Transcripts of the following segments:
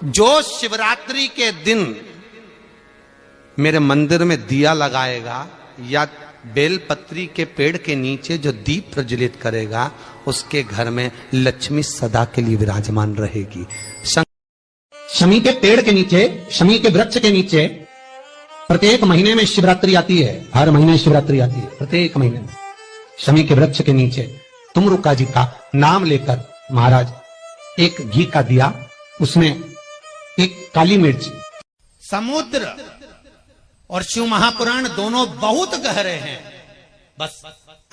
जो शिवरात्रि के दिन मेरे मंदिर में दिया लगाएगा या बेलपत्री के पेड़ के नीचे जो दीप प्रज्वलित करेगा, उसके घर में लक्ष्मी सदा के लिए विराजमान रहेगी। शमी के पेड़ के नीचे, शमी के वृक्ष के नीचे प्रत्येक महीने में शिवरात्रि आती है। हर महीने शिवरात्रि आती है, प्रत्येक महीने में। शमी के वृक्ष के नीचे तुमरुका जी का नाम लेकर महाराज एक घी का दिया, उसमें एक काली मिर्च। समुद्र और शिव महापुराण दोनों बहुत गहरे हैं, बस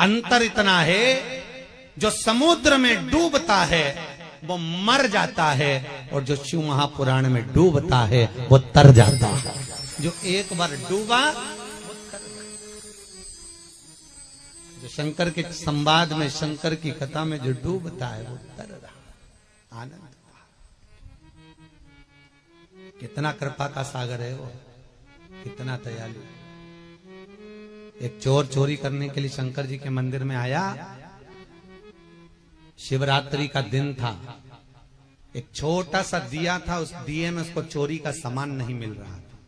अंतर इतना है जो समुद्र में डूबता है वो मर जाता है, और जो शिव महापुराण में डूबता है वो तर जाता है। जो एक बार डूबा वो तर जाता। जो शंकर के संवाद में, शंकर की कथा में जो डूबता है वो तर रहा, आनंद। कितना कृपा का सागर है वो, कितना दयालु। एक चोर चोरी करने के लिए शंकर जी के मंदिर में आया। शिवरात्रि का दिन था, एक छोटा सा दिया था, उस दिए में उसको चोरी का सामान नहीं मिल रहा था।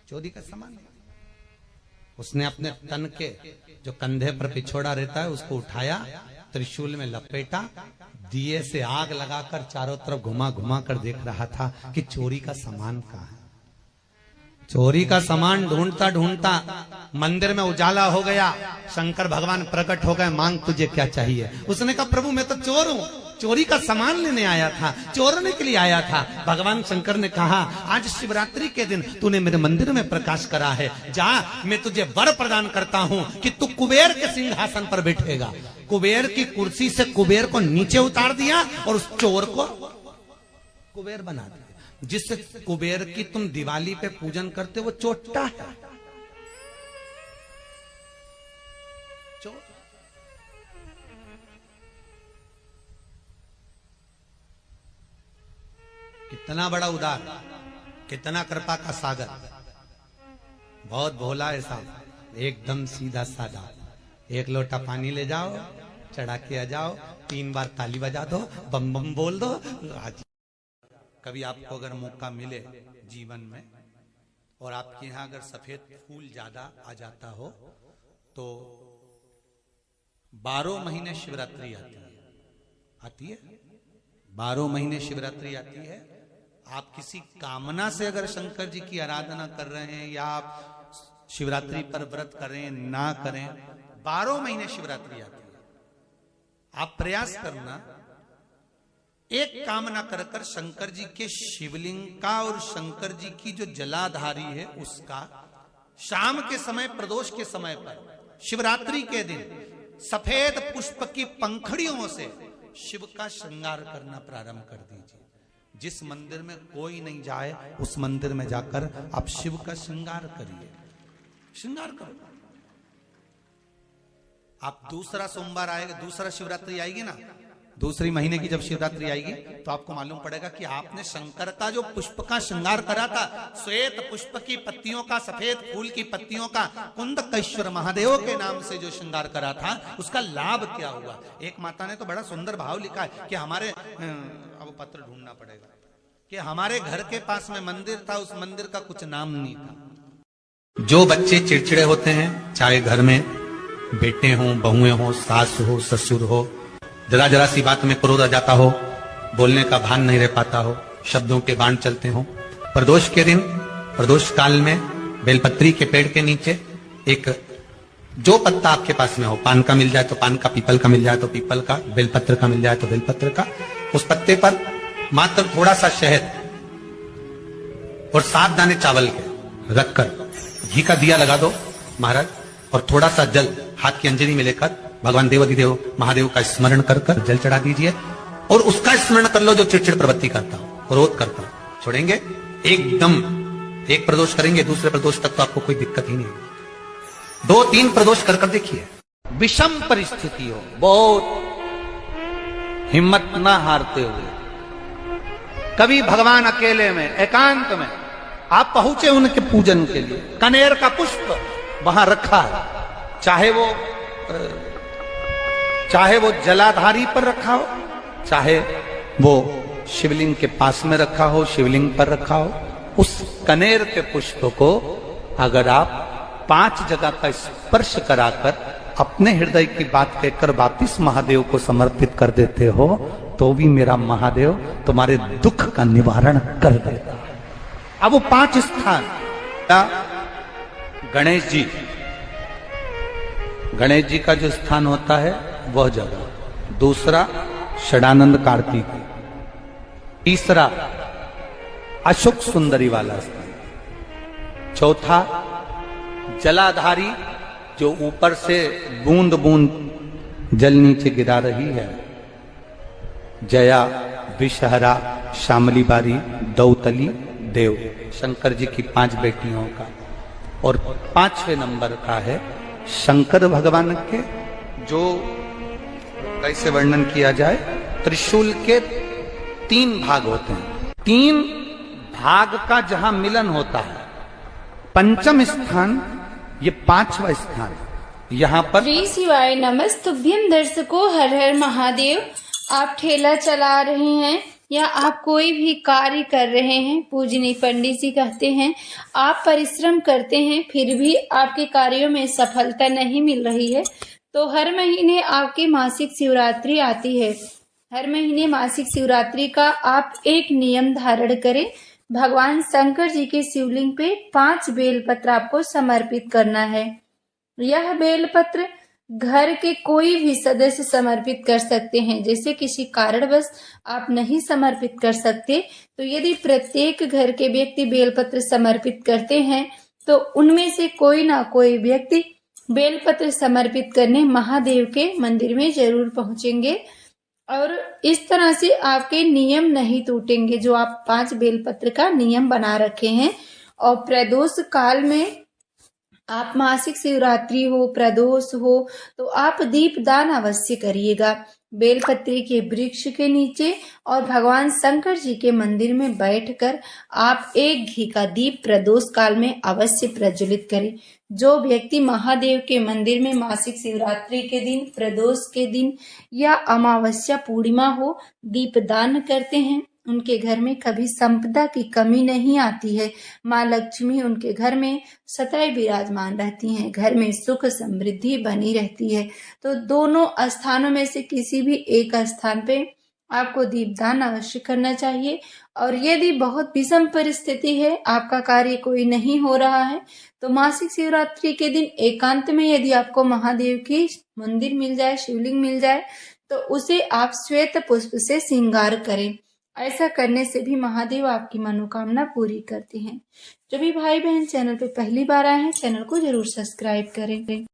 चोरी का सामान नहीं। उसने अपने तन के जो कंधे पर पिछोड़ा रहता है उसको उठाया, त्रिशूल में लपेटा, दिए से आग लगाकर चारों तरफ घुमा घुमा कर देख रहा था कि चोरी का सामान कहाँ है। चोरी का सामान ढूंढता ढूंढता मंदिर में उजाला हो गया। शंकर भगवान प्रकट हो गए, मांग तुझे क्या चाहिए। उसने कहा प्रभु मैं तो चोर हूँ, चोरी का सामान लेने आया था, चोरने के लिए आया था। भगवान शंकर ने कहा आज शिवरात्रि के दिन तूने मेरे मंदिर में प्रकाश करा है, जा मैं तुझे वर प्रदान करता हूँ कि तू कुबेर के सिंहासन पर बैठेगा। कुबेर की कुर्सी से कुबेर को नीचे उतार दिया और उस चोर को कुबेर बना दिया। जिस कुबेर की तुम दिवाली पे पूजन करते वो चोट्टा है। कितना बड़ा उदार, कितना कृपा का सागर, बहुत भोला है साहब, एकदम सीधा साधा। एक लोटा पानी ले जाओ, चढ़ा के आ जाओ, 3 बार ताली बजा दो, बम बम बोल दो। कभी आपको अगर मौका मिले जीवन में और आपके यहाँ अगर सफेद फूल ज्यादा आ जाता हो तो 12 महीने शिवरात्रि आती है 12 महीने शिवरात्रि आती है। आप किसी कामना से अगर शंकर जी की आराधना कर रहे हैं या आप शिवरात्रि पर व्रत करें ना करें, 12 महीने शिवरात्रि आती है। आप प्रयास करना, एक कामना कर कर शंकर जी के शिवलिंग का और शंकर जी की जो जलाधारी है उसका शाम के समय, प्रदोष के समय पर, शिवरात्रि के दिन सफेद पुष्प की पंखड़ियों से शिव का श्रृंगार करना प्रारंभ कर दीजिए। जिस मंदिर में कोई नहीं जाए उस मंदिर में जाकर आप शिव का श्रृंगार करिए, श्रृंगार करो। आप दूसरा सोमवार आएगा, दूसरा शिवरात्रि आएगी ना, दूसरी महीने की जब शिवरात्रि आएगी तो आपको मालूम पड़ेगा कि आपने शंकर का जो पुष्प का श्रृंगार करा था, श्वेत पुष्प की पत्तियों का, सफेद फूल की पत्तियों का, कुंदकेश्वर महादेव के नाम से जो श्रृंगार करा था, उसका लाभ क्या हुआ। एक माता ने तो बड़ा सुंदर भाव लिखा है कि हमारे, अब पत्र ढूंढना पड़ेगा, कि हमारे घर के पास में मंदिर था, उस मंदिर का कुछ नाम नहीं था। जो बच्चे चिड़चिड़े होते हैं, चाहे घर में बेटे हों, बहुएं हों, सास हो, ससुर हो, जरा जरा सी बात में क्रोध आ जाता हो, बोलने का भान नहीं रह पाता हो, शब्दों के बाण चलते हो, प्रदोष के दिन, प्रदोष काल में बेलपत्री के पेड़ के नीचे एक, जो पत्ता आपके पास में हो, पान का मिल जाए तो पान का, पीपल का मिल जाए तो पीपल का, बेलपत्र का मिल जाए तो बेलपत्र का, उस पत्ते पर मात्र थोड़ा सा शहद और 7 दाने चावल के रखकर घी का दिया लगा दो महाराज, और थोड़ा सा जल हाथ की अंजलि में लेकर भगवान देवाधिदेव महादेव का स्मरण कर कर जल चढ़ा दीजिए, और उसका स्मरण कर लो जो चिड़चिड़ प्रवृत्ति करता हो, क्रोध करता हो, छोड़ेंगे एकदम। एक प्रदोष करेंगे, दूसरे प्रदोष तक तो आपको कोई दिक्कत ही नहीं, 2-3 प्रदोष कर कर देखिए। विषम परिस्थिति हो, बहुत हिम्मत ना हारते हुए, कभी भगवान अकेले में, एकांत में आप पहुंचे उनके पूजन के लिए, कनेर का पुष्प वहां रखा है, चाहे वो जलाधारी पर रखा हो, चाहे वो शिवलिंग के पास में रखा हो, शिवलिंग पर रखा हो, उस कनेर के पुष्प को अगर आप 5 जगह का स्पर्श कराकर अपने हृदय की बात कहकर वापिस महादेव को समर्पित कर देते हो तो भी मेरा महादेव तुम्हारे दुख का निवारण कर देगा। अब वो 5 स्थान, गणेश जी का जो स्थान होता है वह जगह, दूसरा षडानंद कार्तिक, तीसरा अशोक सुंदरी वाला स्थान, चौथा जलाधारी जो ऊपर से बूंद बूंद जल नीचे गिरा रही है, जया, विषहरा, श्यामली बारी, दौतली, देव, शंकर जी की 5 बेटियों का। और 5वें नंबर का है शंकर भगवान के, जो कैसे वर्णन किया जाए, त्रिशूल के 3 भाग होते हैं, 3 भाग का जहां मिलन होता है, 5वां स्थान, ये 5वां स्थान, यहाँ पर। श्री शिवाय नमस्तुभ्यम दर्शकों, हर हर महादेव। आप ठेला चला रहे हैं या आप कोई भी कार्य कर रहे हैं, पूजनीय पंडित जी कहते हैं आप परिश्रम करते हैं फिर भी आपके कार्यों में सफलता नहीं मिल रही है, तो हर महीने आपकी मासिक शिवरात्रि आती है। हर महीने मासिक शिवरात्रि का आप एक नियम धारण करें। भगवान शंकर जी के शिवलिंग पे 5 बेलपत्र आपको समर्पित करना है। यह बेलपत्र घर के कोई भी सदस्य समर्पित कर सकते हैं। जैसे किसी कारणवश आप नहीं समर्पित कर सकते, तो यदि प्रत्येक घर के व्यक्ति बेलपत्र समर्पित करते हैं तो उनमें से कोई ना कोई व्यक्ति बेलपत्र समर्पित करने महादेव के मंदिर में जरूर पहुंचेंगे और इस तरह से आपके नियम नहीं टूटेंगे जो आप 5 बेलपत्र का नियम बना रखे हैं। और प्रदोष काल में आप मासिक शिवरात्रि हो, प्रदोष हो, तो आप दीपदान अवश्य करिएगा। बेलपत्री के वृक्ष के नीचे और भगवान शंकर जी के मंदिर में बैठकर आप एक घी का दीप प्रदोष काल में अवश्य प्रज्वलित करें। जो व्यक्ति महादेव के मंदिर में मासिक शिवरात्रि के दिन, प्रदोष के दिन या अमावस्या पूर्णिमा हो दीपदान करते हैं, उनके घर में कभी संपदा की कमी नहीं आती है। माँ लक्ष्मी उनके घर में सदैव विराजमान रहती हैं, घर में सुख समृद्धि बनी रहती है। तो दोनों स्थानों में से किसी भी एक स्थान पे आपको दीपदान अवश्य करना चाहिए। और यदि बहुत विषम परिस्थिति है, आपका कार्य कोई नहीं हो रहा है, तो मासिक शिवरात्रि के दिन एकांत में यदि आपको महादेव की मंदिर मिल जाए, शिवलिंग मिल जाए, तो उसे आप श्वेत पुष्प से श्रृंगार करें। ऐसा करने से भी महादेव आपकी मनोकामना पूरी करते हैं। जो भी भाई बहन चैनल पे पहली बार आए हैं, चैनल को जरूर सब्सक्राइब करें।